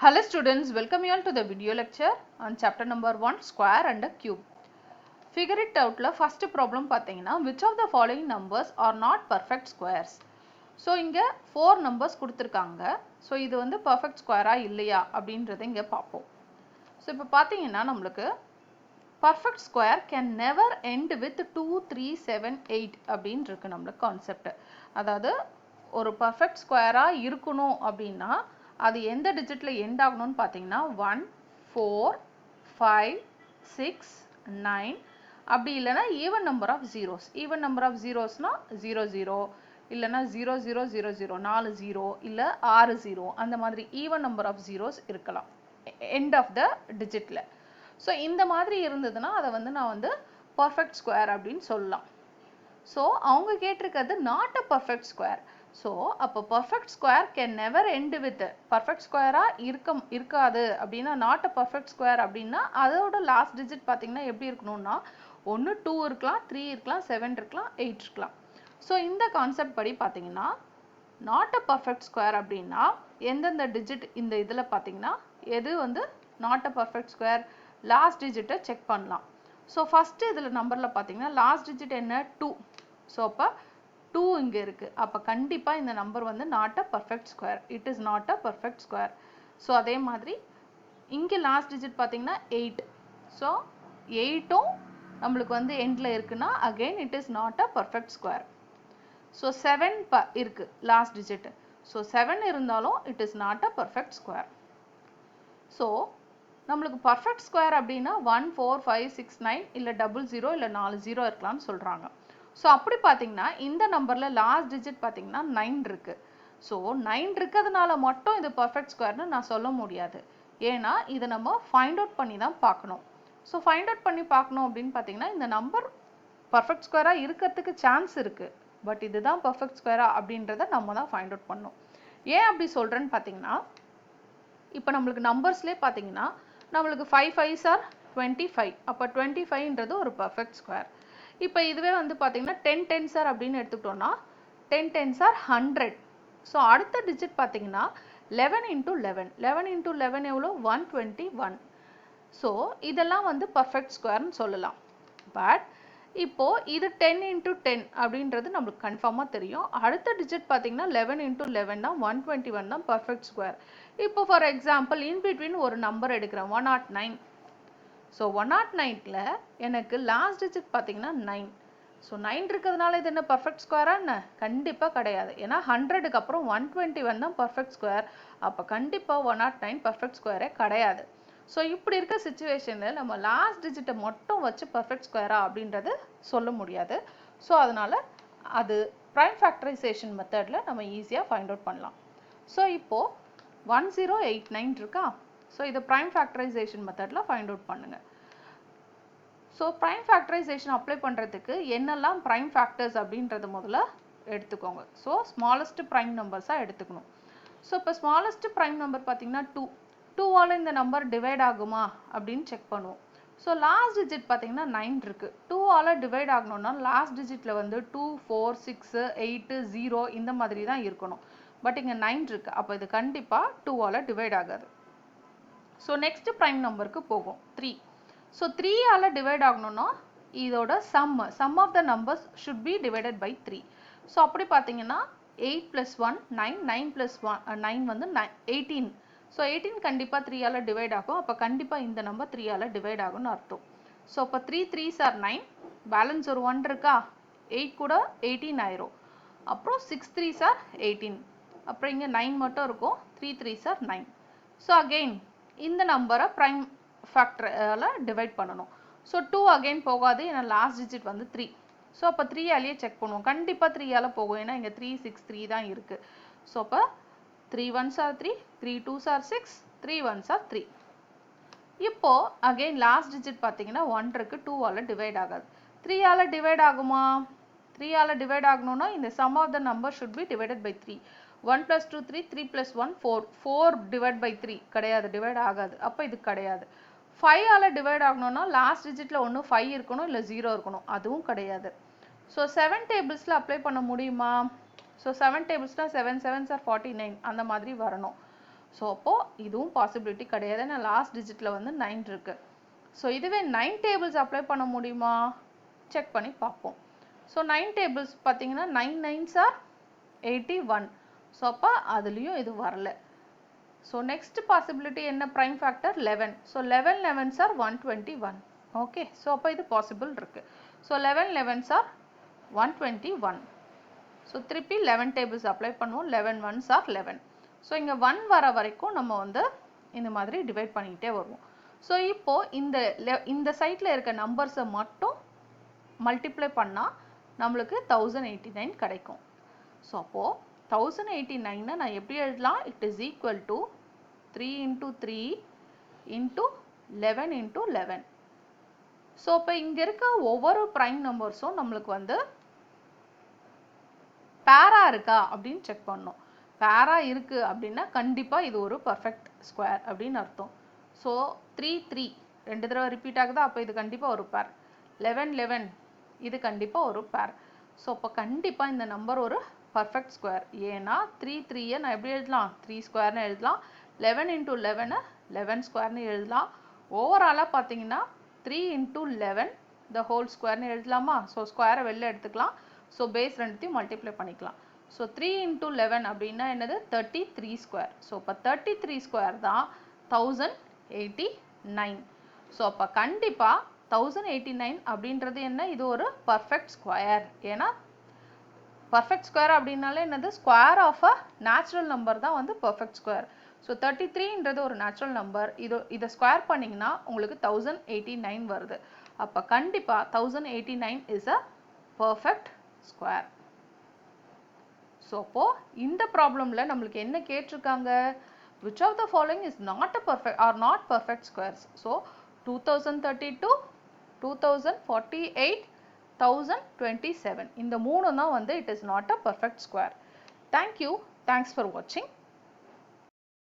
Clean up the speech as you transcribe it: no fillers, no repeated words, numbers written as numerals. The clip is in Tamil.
Hello students, welcome you all to the video lecture on chapter number 1 square and a cube. Figure it out la first problem பாத்தீங்கன்னா which of the following numbers are not perfect squares. So இங்க 4 numbers கொடுத்திருக்காங்க. So இது வந்து perfect square இல்லையா அப்படின்றதை இங்க பார்ப்போம். So இப்போ பாத்தீங்கன்னா நம்மளுக்கு perfect square can never end with 2, 3, 7, 8 அப்படின்னு இருக்கு நம்மளுக்கு கான்செப்ட். அதாவது ஒரு perfect square இருக்கணும் அப்படின்னா அது எந்த டிஜிட்ல எண்ட் ஆகணும்னு பார்த்தீங்கன்னா 1, 4, 5, 6, 9 அப்படி இல்லைன்னா even number of zeros. Even number of ஜீரோஸ்னா 0, 0 இல்லைன்னா 0, 0, 0, 0 4 0 இல்லை 6 0 அந்த மாதிரி ஈவன் நம்பர் ஆஃப் ஜீரோஸ் இருக்கலாம் எண்ட் ஆஃப் த டிஜிட்ல. ஸோ இந்த மாதிரி இருந்ததுன்னா அதை வந்து நான் வந்து பர்ஃபெக்ட் ஸ்கொயர் அப்படின்னு சொல்லலாம். ஸோ அவங்க கேட்டிருக்கிறது not a perfect square. So அப்போ perfect square can never end with perfect ஸ்கொயராக இருக்காது அப்படின்னா நாட் அ பர்ஃபெக்ட் ஸ்கொயர் அப்படின்னா அதோட லாஸ்ட் டிஜிட் பார்த்தீங்கன்னா எப்படி இருக்கணும்னா ஒன்று 2 இருக்கலாம், 3 இருக்கலாம், 7 இருக்கலாம், 8 இருக்கலாம். ஸோ இந்த கான்செப்ட் படி பார்த்தீங்கன்னா நாட் அ பர்ஃபெக்ட் ஸ்கொயர் அப்படின்னா எந்தெந்த டிஜிட் இந்த இதில் பார்த்தீங்கன்னா எது வந்து not a perfect square last டிஜிட்டை செக் பண்ணலாம். ஸோ ஃபஸ்ட்டு இதில் நம்பரில் பார்த்தீங்கன்னா லாஸ்ட் டிஜிட் என்ன 2. ஸோ அப்போ 2 இங்கே இருக்குது. அப்போ கண்டிப்பாக இந்த நம்பர் வந்து not a perfect square. It is not a perfect square. So அதே மாதிரி இங்கே லாஸ்ட் டிஜிட் பார்த்தீங்கன்னா 8. ஸோ 8ம் நம்மளுக்கு வந்து எண்டில் இருக்குன்னா again it is not a perfect square. So 7 இருக்குது லாஸ்ட் டிஜிட். ஸோ 7 இருந்தாலும் it is not a perfect square. So நம்மளுக்கு பர்ஃபெக்ட் ஸ்கொயர் அப்படின்னா 1, 4, 5, 6, 9 இல்லை 00 இல்லை 40 இருக்கலாம்னு சொல்கிறாங்க. ஸோ அப்படி பார்த்தீங்கன்னா இந்த நம்பரில் லாஸ்ட் டிஜிட் பார்த்தீங்கன்னா 9 இருக்குது. ஸோ 9 இருக்கிறதுனால மட்டும் இது பர்ஃபெக்ட் ஸ்கொயர்னு நான் சொல்ல முடியாது. ஏன்னா இதை நம்ம ஃபைண்ட் அவுட் பண்ணி தான் பார்க்கணும். ஸோ ஃபைண்ட் அவுட் பண்ணி பார்க்கணும் அப்படின்னு பார்த்தீங்கன்னா இந்த நம்பர் பர்ஃபெக்ட் ஸ்கொயராக இருக்கிறதுக்கு சான்ஸ் இருக்குது. பட் இதுதான் பர்ஃபெக்ட் ஸ்கொயரா அப்படின்றத நம்ம தான் ஃபைண்ட் அவுட் பண்ணணும். ஏன் அப்படி சொல்கிறேன்னு பார்த்தீங்கன்னா இப்போ நம்மளுக்கு நம்பர்ஸ்லேயே பார்த்தீங்கன்னா நம்மளுக்கு 5 5s are 25. அப்போ 25ன்றது ஒரு பர்ஃபெக்ட் ஸ்கொயர். இப்போ இதுவே வந்து பார்த்தீங்கன்னா 10 10s are அப்படின்னு எடுத்துக்கிட்டோம்னா 10 10s are 100. ஸோ அடுத்த டிஜிட் பார்த்தீங்கன்னா 11 into 11. 11 into 11 எவ்வளோ 121. ஸோ இதெல்லாம் வந்து பர்ஃபெக்ட் ஸ்கொயர்னு சொல்லலாம். பட் இப்போ இது 10 into 10 அப்படின்றது நம்மளுக்கு கன்ஃபார்மாக தெரியும். அடுத்த டிஜிட் பார்த்தீங்கன்னா 11 into 11 தான் 121 தான் பர்ஃபெக்ட் ஸ்கொயர். இப்போ ஃபார் எக்ஸாம்பிள் இன் பிட்வீன் ஒரு நம்பர் எடுக்கிறேன் 109. ஸோ 109ல் எனக்கு லாஸ்ட் டிஜிட் பார்த்தீங்கன்னா 9. ஸோ 9 இருக்கிறதுனால இது என்ன பர்ஃபெக்ட் ஸ்கொயரா என்ன? கண்டிப்பாக கிடையாது. ஏன்னா 100க்கு அப்புறம் 121 தான் பர்ஃபெக்ட் ஸ்கொயர். அப்போ கண்டிப்பாக 109 பர்ஃபெக்ட் ஸ்கொயரே கிடையாது. ஸோ இப்படி இருக்க சுச்சுவேஷனில் நம்ம லாஸ்ட் டிஜிட்டை மட்டும் வச்சு பர்ஃபெக்ட் ஸ்கொயரா அப்படின்றது சொல்ல முடியாது. ஸோ அதனால் அது ப்ரைம் ஃபேக்டரைசேஷன் மெத்தடில் நம்ம ஈஸியாக ஃபைண்ட் அவுட் பண்ணலாம். ஸோ இப்போது 1089 இருக்கா? ஸோ இதை ப்ரைம் ஃபேக்டரைசேஷன் மெத்தடில் ஃபைண்ட் அவுட் பண்ணுங்கள். ஸோ ப்ரைம் ஃபேக்டரைசேஷன் அப்ளை பண்ணுறதுக்கு என்னெல்லாம் ப்ரைம் ஃபேக்டர்ஸ் அப்படின்றத முதல்ல எடுத்துக்கோங்க. ஸோ ஸ்மாலஸ்ட் ப்ரைம் நம்பர்ஸாக எடுத்துக்கணும். ஸோ இப்போ ஸ்மாலஸ்ட் ப்ரைம் நம்பர் பார்த்தீங்கன்னா 2. 2ஆல் இந்த நம்பர் டிவைட் ஆகுமா அப்படின்னு செக் பண்ணுவோம். ஸோ லாஸ்ட் டிஜிட் பார்த்தீங்கன்னா 9 இருக்குது. 2ஆல் டிவைட் ஆகணும்னா லாஸ்ட் டிஜிட்டில் வந்து 2, 4, 6, 8, 0 இந்த மாதிரி தான் இருக்கணும். பட் இங்கே 9 இருக்குது. அப்போ இது கண்டிப்பாக 2ஆல் டிவைட் ஆகாது. ஸோ நெக்ஸ்ட் ப்ரைம் நம்பருக்கு போகும் 3. ஸோ 3ஆல் டிவைட் ஆகணும்னா இதோட sum of the numbers should be divided by 3. So அப்படி பார்த்தீங்கன்னா 8 + 1 9, 9 + 9 வந்து 18. ஸோ 18 கண்டிப்பாக 3ஆல் டிவைட் ஆகும். அப்போ கண்டிப்பாக இந்த நம்பர் 3ஆல் டிவைட் ஆகும்னு அர்த்தம். ஸோ அப்போ 3 3s are 9. பேலன்ஸ் ஒரு 1 இருக்கா? 8 கூட 18 ஆயிரும். அப்புறம் 6 3s are 18. அப்புறம் இங்கே 9 மட்டும் இருக்கும். 3 3s are 9. ஸோ அகெயின் இந்த நம்பரை ப்ரைம் ஃபேக்டரால் டிவைட் பண்ணணும். ஸோ 2 அகெயின் போகாது. ஏன்னா லாஸ்ட் டிஜிட் வந்து 3. ஸோ அப்போ 3ஆலேயே செக் பண்ணுவோம். கண்டிப்பாக 3ஆல் போகும். ஏன்னா இங்கே 3 6 3 தான் இருக்குது. ஸோ அப்போ 3 1s are 3, 3 2s are 6, 3 1s are 3. இப்போ அகெயின் லாஸ்ட் டிஜிட் பார்த்தீங்கன்னா 1 இருக்குது. 2ஆல் டிவைட் ஆகாது. 3ஆல் டிவைட் ஆகுமா? 3ஆல் டிவைட் ஆகணும்னா இந்த sum of the number should be divided by 3. 1 + 2 3, 3 + 1 4. 4 divide by 3 கிடையாது, டிவைட் ஆகாது. அப்போ இது கிடையாது. 5ஆல் டிவைட் ஆகணும்னா லாஸ்ட் டிஜிட்டில் ஒன்று 5 இருக்கணும் இல்லை 0 இருக்கணும். அதுவும் கிடையாது. ஸோ 7 டேபிள்ஸில் அப்ளை பண்ண முடியுமா? ஸோ 7 டேபிள்ஸ்னால் 7 7s are 49 அந்த மாதிரி வரணும். ஸோ அப்போ இதுவும் பாசிபிலிட்டி கிடையாது. ஏன்னா லாஸ்ட் டிஜிட்டில் வந்து 9 இருக்கு. ஸோ இதுவே 9 டேபிள்ஸ் அப்ளை பண்ண முடியுமா செக் பண்ணி பார்ப்போம். ஸோ 9 டேபிள்ஸ் பார்த்தீங்கன்னா 9 9s are 81. ஸோ அப்போ அதுலேயும் இது வரல. ஸோ நெக்ஸ்ட் பாசிபிலிட்டி என்ன, prime factor 11. So 11 11s are 121. Okay, so அப்போ இது பாசிபிள் இருக்கு. So 11 11s are 121. ஸோ திருப்பி 11 டேபிள்ஸ் அப்ளை பண்ணுவோம். 11 1s are 11. ஸோ இங்கே 1 வர வரைக்கும் நம்ம வந்து இந்த மாதிரி டிவைட் பண்ணிக்கிட்டே வருவோம். ஸோ இப்போ இந்த சைட்டில் இருக்க நம்பர்ஸை மட்டும் மல்டிப்ளை பண்ணால் நம்மளுக்கு 1089 கிடைக்கும். ஸோ அப்போது 1089 நான் எப்படி எழுதலாம், it is equal to 3 into 3 into 11 into 11. So இப்போ இங்கே இருக்க ஒவ்வொரு ப்ரைம் நம்பர்ஸும் நம்மளுக்கு வந்து பேரா இருக்கா அப்படின்னு செக் பண்ணணும். பேரா இருக்கு அப்படின்னா கண்டிப்பாக இது ஒரு பர்ஃபெக்ட் ஸ்கொயர் அப்படின்னு அர்த்தம். ஸோ 3 3 2 தடவை ரிப்பீட் ஆகுதா, அப்போ இது கண்டிப்பாக ஒரு பேர். 11 11 இது கண்டிப்பாக ஒரு பேர். ஸோ அப்போ கண்டிப்பாக இந்த நம்பர் ஒரு பர்ஃபெக்ட் ஸ்கொயர். ஏன்னா 3 3யை நான் எப்படி எழுதலாம், 3 ஸ்கொயர்னு எழுதலாம். 11 into 11 11 ஸ்கொயர்னு எழுதலாம். ஓவராலாக பார்த்தீங்கன்னா 3 into 11 the whole ஸ்கொயர்னு எழுதலாமா. ஸோ ஸ்கொயரை வெளில எடுத்துக்கலாம். ஸோ பேஸ் ரெண்டுத்தையும் மல்டிப்ளை பண்ணிக்கலாம். ஸோ 3 into 11 அப்படின்னா என்னது, 33 ஸ்கொயர். ஸோ இப்போ 33 ஸ்கொயர் தான் 1089. ஸோ அப்போ கண்டிப்பாக 1089 அப்படின்றது என்ன, இது ஒரு பர்ஃபெக்ட் ஸ்கொயர். ஏன்னா பர்ஃபெக்ட் ஸ்கொயர் அப்படின்னாலே என்னது, square of a natural number தான் வந்து பர்ஃபெக்ட் ஸ்கொயர். ஸோ 33ன்றது ஒரு நேச்சுரல் நம்பர். இதை ஸ்கொயர் பண்ணிங்கன்னா உங்களுக்கு 1089 வருது. அப்போ கண்டிப்பாக 1089 is a perfect square. So அப்போ இந்த ப்ராப்ளமில் நம்மளுக்கு என்ன கேட்டிருக்காங்க, which of the following is not a perfect or not perfect squares. So 2032 2048 1027 இந்த மூணு தான் வந்து it is not a perfect square. Thank you. Thanks for watching.